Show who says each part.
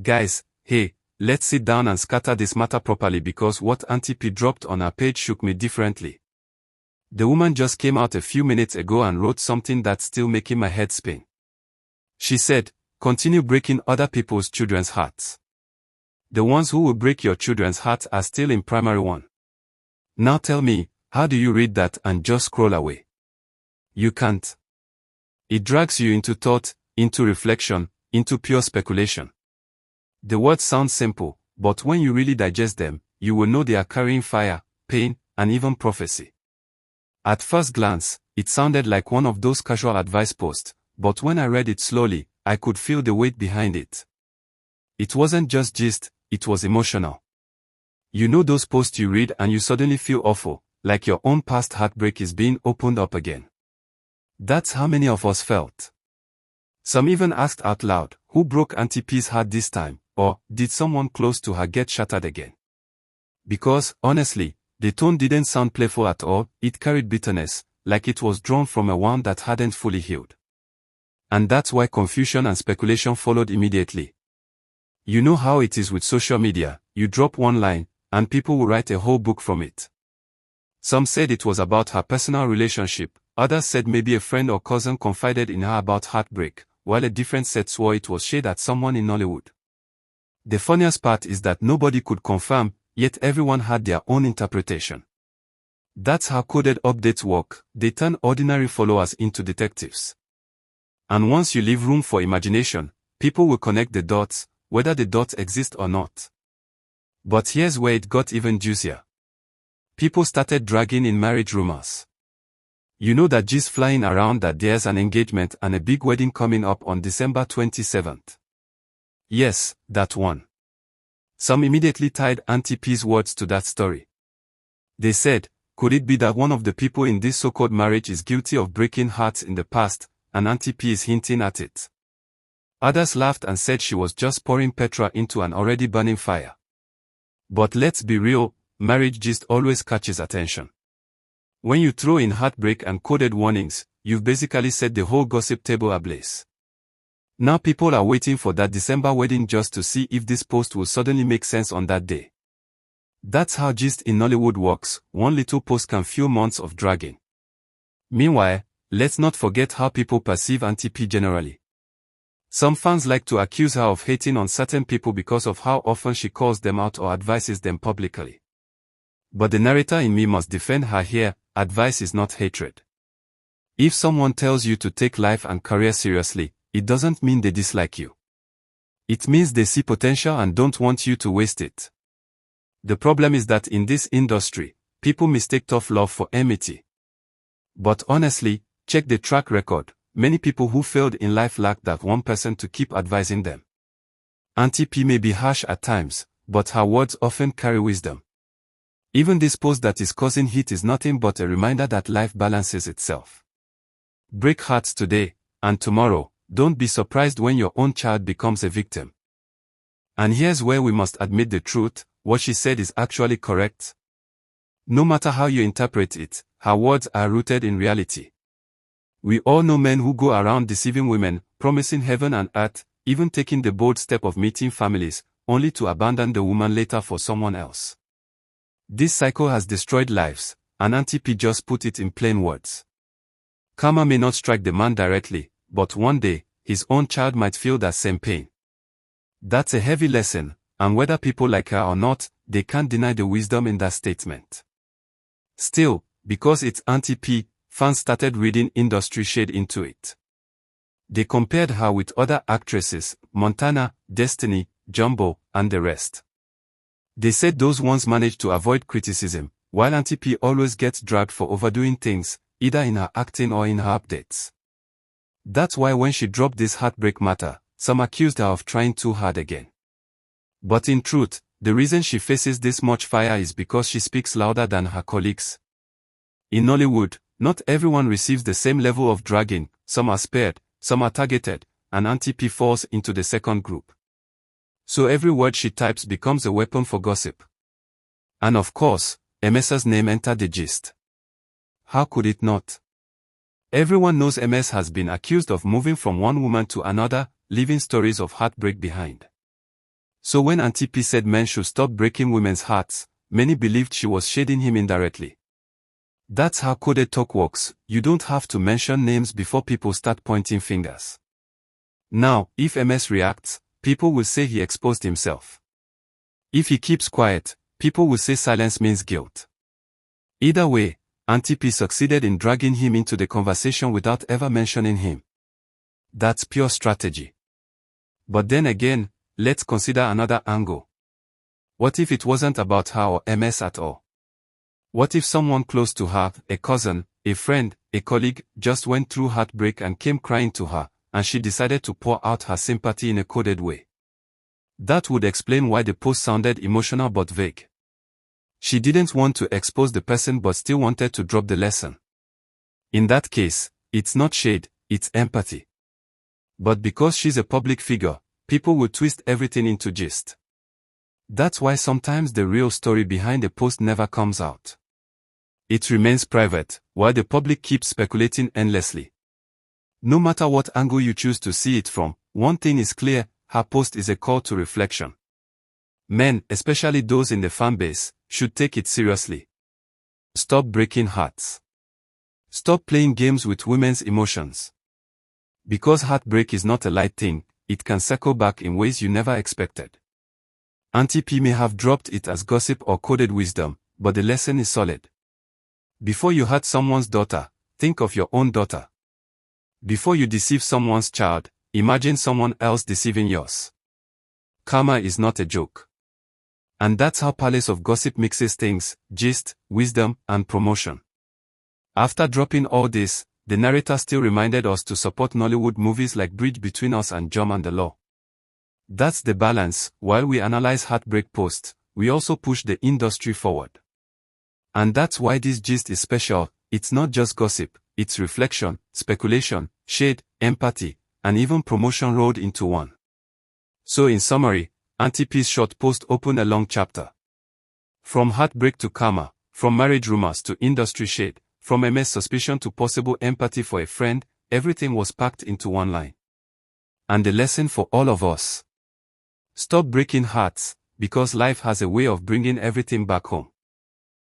Speaker 1: Guys, hey, let's sit down and scatter this matter properly because what Auntie P dropped on her page shook me differently. The woman just came out a few minutes ago and wrote something that's still making my head spin. She said, continue breaking other people's children's hearts. The ones who will break your children's hearts are still in primary one. Now tell me, how do you read that and just scroll away? You can't. It drags you into thought, into reflection, into pure speculation. The words sound simple, but when you really digest them, you will know they are carrying fire, pain, and even prophecy. At first glance, it sounded like one of those casual advice posts, but when I read it slowly, I could feel the weight behind it. It wasn't just gist, it was emotional. You know those posts you read and you suddenly feel awful, like your own past heartbreak is being opened up again. That's how many of us felt. Some even asked out loud, who broke Auntie P's heart this time, or did someone close to her get shattered again? Because, honestly, the tone didn't sound playful at all, it carried bitterness, like it was drawn from a wound that hadn't fully healed. And that's why confusion and speculation followed immediately. You know how it is with social media, you drop one line, and people will write a whole book from it. Some said it was about her personal relationship, others said maybe a friend or cousin confided in her about heartbreak, while a different set swore it was shade at someone in Nollywood. The funniest part is that nobody could confirm, yet everyone had their own interpretation. That's how coded updates work, they turn ordinary followers into detectives. And once you leave room for imagination, people will connect the dots, whether the dots exist or not. But here's where it got even juicier. People started dragging in marriage rumors. You know that gist flying around that there's an engagement and a big wedding coming up on December 27th. Yes, that one. Some immediately tied Auntie P's words to that story. They said, could it be that one of the people in this so-called marriage is guilty of breaking hearts in the past, and Auntie P is hinting at it? Others laughed and said she was just pouring petrol into an already burning fire. But let's be real, marriage gist always catches attention. When you throw in heartbreak and coded warnings, you've basically set the whole gossip table ablaze. Now people are waiting for that December wedding just to see if this post will suddenly make sense on that day. That's how gist in Nollywood works, one little post can fuel months of dragging. Meanwhile, let's not forget how people perceive Auntie P generally. Some fans like to accuse her of hating on certain people because of how often she calls them out or advises them publicly. But the narrator in me must defend her here, advice is not hatred. If someone tells you to take life and career seriously, it doesn't mean they dislike you. It means they see potential and don't want you to waste it. The problem is that in this industry, people mistake tough love for enmity. But honestly, check the track record, many people who failed in life lacked that one person to keep advising them. Auntie P may be harsh at times, but her words often carry wisdom. Even this post that is causing heat is nothing but a reminder that life balances itself. Break hearts today, and tomorrow, don't be surprised when your own child becomes a victim. And here's where we must admit the truth, what she said is actually correct. No matter how you interpret it, her words are rooted in reality. We all know men who go around deceiving women, promising heaven and earth, even taking the bold step of meeting families, only to abandon the woman later for someone else. This cycle has destroyed lives, and Auntie P just put it in plain words. Karma may not strike the man directly, but one day, his own child might feel that same pain. That's a heavy lesson, and whether people like her or not, they can't deny the wisdom in that statement. Still, because it's Auntie P, fans started reading industry shade into it. They compared her with other actresses, Montana, Destiny, Jumbo, and the rest. They said those ones managed to avoid criticism, while Auntie P always gets dragged for overdoing things, either in her acting or in her updates. That's why when she dropped this heartbreak matter, some accused her of trying too hard again. But in truth, the reason she faces this much fire is because she speaks louder than her colleagues. In Nollywood, not everyone receives the same level of dragging, some are spared, some are targeted, and Auntie P falls into the second group. So every word she types becomes a weapon for gossip. And of course, MS's name entered the gist. How could it not? Everyone knows MS has been accused of moving from one woman to another, leaving stories of heartbreak behind. So when Auntie P said men should stop breaking women's hearts, many believed she was shading him indirectly. That's how coded talk works. You don't have to mention names before people start pointing fingers. Now, if MS reacts, people will say he exposed himself. If he keeps quiet, people will say silence means guilt. Either way, Auntie P succeeded in dragging him into the conversation without ever mentioning him. That's pure strategy. But then again, let's consider another angle. What if it wasn't about her or MS at all? What if someone close to her, a cousin, a friend, a colleague, just went through heartbreak and came crying to her, and she decided to pour out her sympathy in a coded way? That would explain why the post sounded emotional but vague. She didn't want to expose the person but still wanted to drop the lesson. In that case, it's not shade, it's empathy. But because she's a public figure, people will twist everything into gist. That's why sometimes the real story behind a post never comes out. It remains private, while the public keeps speculating endlessly. No matter what angle you choose to see it from, one thing is clear: her post is a call to reflection. Men, especially those in the fanbase, should take it seriously. Stop breaking hearts. Stop playing games with women's emotions. Because heartbreak is not a light thing, it can circle back in ways you never expected. Auntie P may have dropped it as gossip or coded wisdom, but the lesson is solid. Before you hurt someone's daughter, think of your own daughter. Before you deceive someone's child, imagine someone else deceiving yours. Karma is not a joke. And that's how Palace of Gossip mixes things: gist, wisdom, and promotion. After dropping all this, the narrator still reminded us to support Nollywood movies like Bridge Between Us and Jom and the Law. That's the balance. While we analyze heartbreak posts, we also push the industry forward. And that's why this gist is special. It's not just gossip, it's reflection, speculation, shade, empathy, and even promotion rolled into one. So in summary, Auntie P's short post opened a long chapter. From heartbreak to karma, from marriage rumors to industry shade, from MS suspicion to possible empathy for a friend, everything was packed into one line. And the lesson for all of us: stop breaking hearts, because life has a way of bringing everything back home.